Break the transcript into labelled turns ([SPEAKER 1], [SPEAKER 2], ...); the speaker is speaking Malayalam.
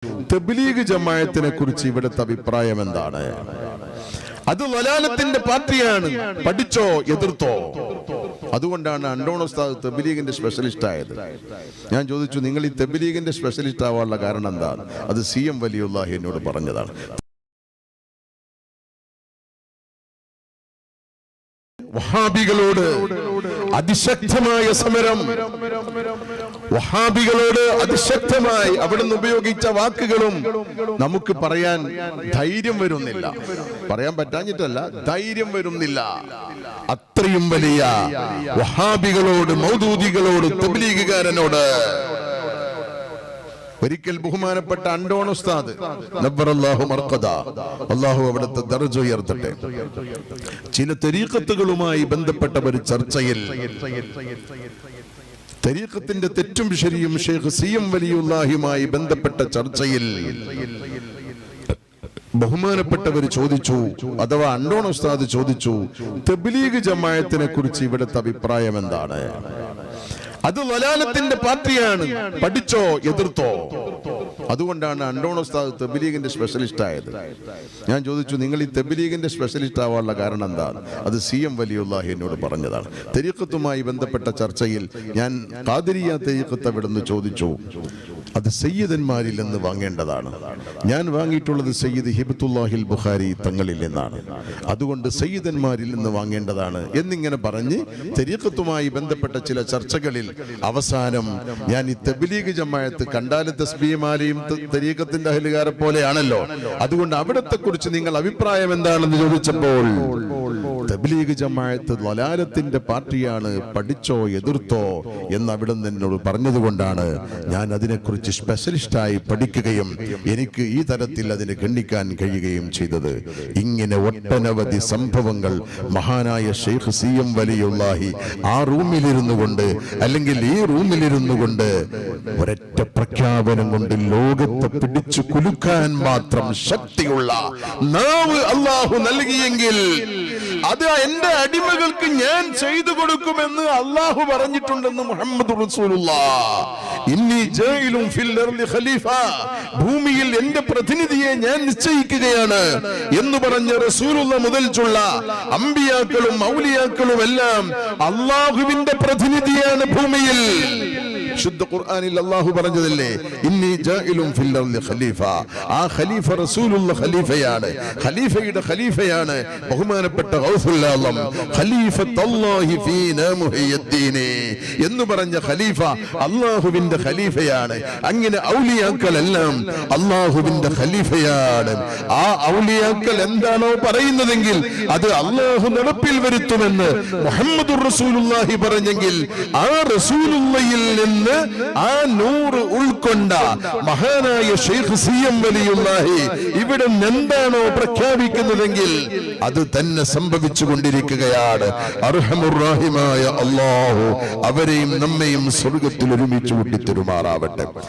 [SPEAKER 1] തബ്ലീഗ് ജമാഅത്തിനെ കുറിച്ച് ഇവിടുത്തെ അഭിപ്രായം എന്താണ്? അത് വലാലത്തിന്റെ പാർട്ടിയാണ്, പഠിച്ചോ എതിർത്തോ? അതുകൊണ്ടാണ് അണ്ടോൺ ഉസ്താദ് തബ്ലീഗിന്റെ സ്പെഷ്യലിസ്റ്റ് ആയത്. ഞാൻ ചോദിച്ചു, നിങ്ങൾ ഈ തബ്ലീഗിന്റെ സ്പെഷ്യലിസ്റ്റ് ആവാനുള്ള കാരണം എന്താണ്? അത് CM വലിയുല്ലാഹി എന്നോട് പറഞ്ഞതാണ്. വഹാബികളോട് അതിശക്തമായ സമരം, വഹാബികളോട് അതിശക്തമായി അവിടുന്ന് ഉപയോഗിച്ച വാക്കുകളും നമുക്ക് പറയാൻ ധൈര്യം വരുന്നില്ല. പറയാൻ പറ്റാഞ്ഞിട്ടല്ല, ധൈര്യം വരുന്നില്ല. അത്രയും വലിയ വഹാബികളോട്, മൗദൂദികളോട്, തബ്ലീഗുകാരനോട് ഒരിക്കൽ ബഹുമാനപ്പെട്ട അണ്ടോൺ ഉസ്താദ് നബ്ബറല്ലാഹു മർഖദ, അല്ലാഹു അവിടുത്തെ ദർജ ഉയർത്തട്ടെ, ചില തരീഖത്തുകളുമായി ബന്ധപ്പെട്ട ഒരു ചർച്ചയിൽ, തരീഖത്തിന്റെ തെറ്റും ശരിയും ഷെയ്ഖ് CM വലിയുല്ലാഹിയുമായി ബന്ധപ്പെട്ട ചർച്ചയിൽ ബഹുമാനപ്പെട്ടവർ ചോദിച്ചു, അഥവാ അണ്ടോൺ ഉസ്താദ് ചോദിച്ചു, തബ്ലീഗ് ജമാഅത്തിനെ കുറിച്ച് ഇവിടുത്തെ അഭിപ്രായം എന്താണ്? അത് വലാലത്തിന്റെ പാർട്ടിയാണ്, പഠിച്ചോ എതിർത്തോ? അതുകൊണ്ടാണ് അണ്ടോൺ ഉസ്താദ് തബ്ലീഗിന്റെ സ്പെഷ്യലിസ്റ്റ് ആയത്. ഞാൻ ചോദിച്ചു, നിങ്ങൾ ഈ തബ്ലീഗിന്റെ സ്പെഷ്യലിസ്റ്റ് ആവാനുള്ള കാരണം എന്താണ്? അത് CM വലിയുല്ലാഹി എന്നോട് പറഞ്ഞതാണ്. തരീഖത്തുമായി ബന്ധപ്പെട്ട ചർച്ചയിൽ ഞാൻ ഖാദിരിയ തരീഖത്ത് അവിടുന്ന് ചോദിച്ചു, അത് സയ്യിദന്മാരിൽ നിന്ന് വാങ്ങേണ്ടതാണ്. ഞാൻ വാങ്ങിയിട്ടുള്ളത് സയ്യിദ് ഹിബത്തുല്ലാഹിൽ ബുഖാരി തങ്ങളിൽ നിന്നാണ്, അതുകൊണ്ട് സയ്യിദന്മാരിൽ നിന്ന് വാങ്ങേണ്ടതാണ് എന്നിങ്ങനെ പറഞ്ഞ് തരീഖത്തുമായി ബന്ധപ്പെട്ട ചില ചർച്ചകളിൽ അവസാനം ഞാൻ ഈ തബ്ലീഗ് ജമാഅത്ത് കണ്ടാലും തസ്ബീഹ്മാലയും തരീഖത്തിന്റെ അഹ്ലുകാരെ പോലെയാണല്ലോ, അതുകൊണ്ട് അവിടത്തെ കുറിച്ച് നിങ്ങൾ അഭിപ്രായം എന്താണെന്ന് ചോദിച്ചപ്പോൾ തബ്ലീഗ് ജമാഅത്ത് വലാലത്തിന്റെ പാർട്ടിയാണ്, പഠിച്ചോ എതിർത്തോ എന്ന് അവിടുന്ന് എന്നോട് പറഞ്ഞതുകൊണ്ടാണ് ഞാൻ അതിനെക്കുറിച്ച് സ്പെഷ്യലിസ്റ്റായി പഠിക്കുകയും എനിക്ക് ഈ തരത്തിൽ അതിനെ ഗണ്ണിക്കാൻ കഴിയുകയും ചെയ്തത്. ഇങ്ങനെ ഒട്ടനവധി സംഭവങ്ങൾ മഹാനായ ഷെയ്ഖ് CM വലിയുല്ലാഹി ആ റൂമിലിരുന്നു കൊണ്ട്, അല്ലെങ്കിൽ ഈ റൂമിലിരുന്നു കൊണ്ട് ഒരൊറ്റ പ്രഖ്യാപനം കൊണ്ട് ലോകത്തെ പിടിച്ചു കുലുക്കാൻ മാത്രം ശക്തിയുള്ള നാവ് അല്ലാഹു നൽകിയെങ്കിൽ അത് എന്റെ അടിമകൾക്ക് ഞാൻ ചെയ്തു കൊടുക്കുമെന്ന് അല്ലാഹു പറഞ്ഞിട്ടുണ്ടെന്ന് മുഹമ്മദ് റസൂലുള്ളാഹ്. ഇന്നി ജായിലുൻ ഫിൽ അർളി ഖലീഫ, ഭൂമിയിൽ എന്റെ പ്രതിനിധിയെ ഞാൻ നിശ്ചയിക്കുകയാണ് എന്ന് പറഞ്ഞ റസൂലുള്ളാഹ് മുതൽച്ചുള്ള അമ്പിയാക്കളും ഔലിയാക്കളും എല്ലാം അല്ലാഹുവിന്റെ പ്രതിനിധിയാണ് ഭൂമിയിൽ. ശുദ്ധ ഖുർആനിൽ അല്ലാഹു പറഞ്ഞതല്ലേ, ഇന്നി ജായിലുൻ ഫിൽ അർളി ഖലീഫ. ആ ഖലീഫ റസൂലുള്ളാഹ് ഖലീഫയാണ്, ഖലീഫയുടെ ഖലീഫയാണ് ബഹുമാനപ്പെട്ട ഗൗസുൽ ആലം ഖലീഫത്തുല്ലാഹി ഫീനാ മുഹിയുദ്ദീൻ എന്ന് പറഞ്ഞ ഖലീഫ അല്ലാഹുവിന്റെ ഖലീഫയാണ്. അങ്ങനെ ഔലിയാക്കളെല്ലാം അല്ലാഹുവിന്റെ ഖലീഫയാണ്. ആ ഔലിയാക്കൾ എന്താണോ പറയുന്നതെങ്കിൽ അത് അല്ലാഹു നടപ്പിൽ വരുത്തുമെന്ന് മുഹമ്മദുർ റസൂലുള്ളാഹി പറഞ്ഞെങ്കിൽ ആ റസൂലുള്ളാഹിയിൽ നിന്ന് ആ നൂറ് ഉൾക്കൊണ്ട മഹാനായ ഷെയ്ഖ് CM വലിയുല്ലാഹി ഇവിടെ എന്താണോ പ്രഖ്യാപിക്കുന്നതെങ്കിൽ അത് തന്നെ സംഭവിച്ചു കൊണ്ടിരിക്കുകയാണ്. അർഹമുർ റഹീമായ അല്ലാഹു അവരെയും നമ്മയും സ്വർഗ്ഗത്തിൽ ഒരുമിച്ച് കൂട്ടിത്തരുമാറാവട്ടെ.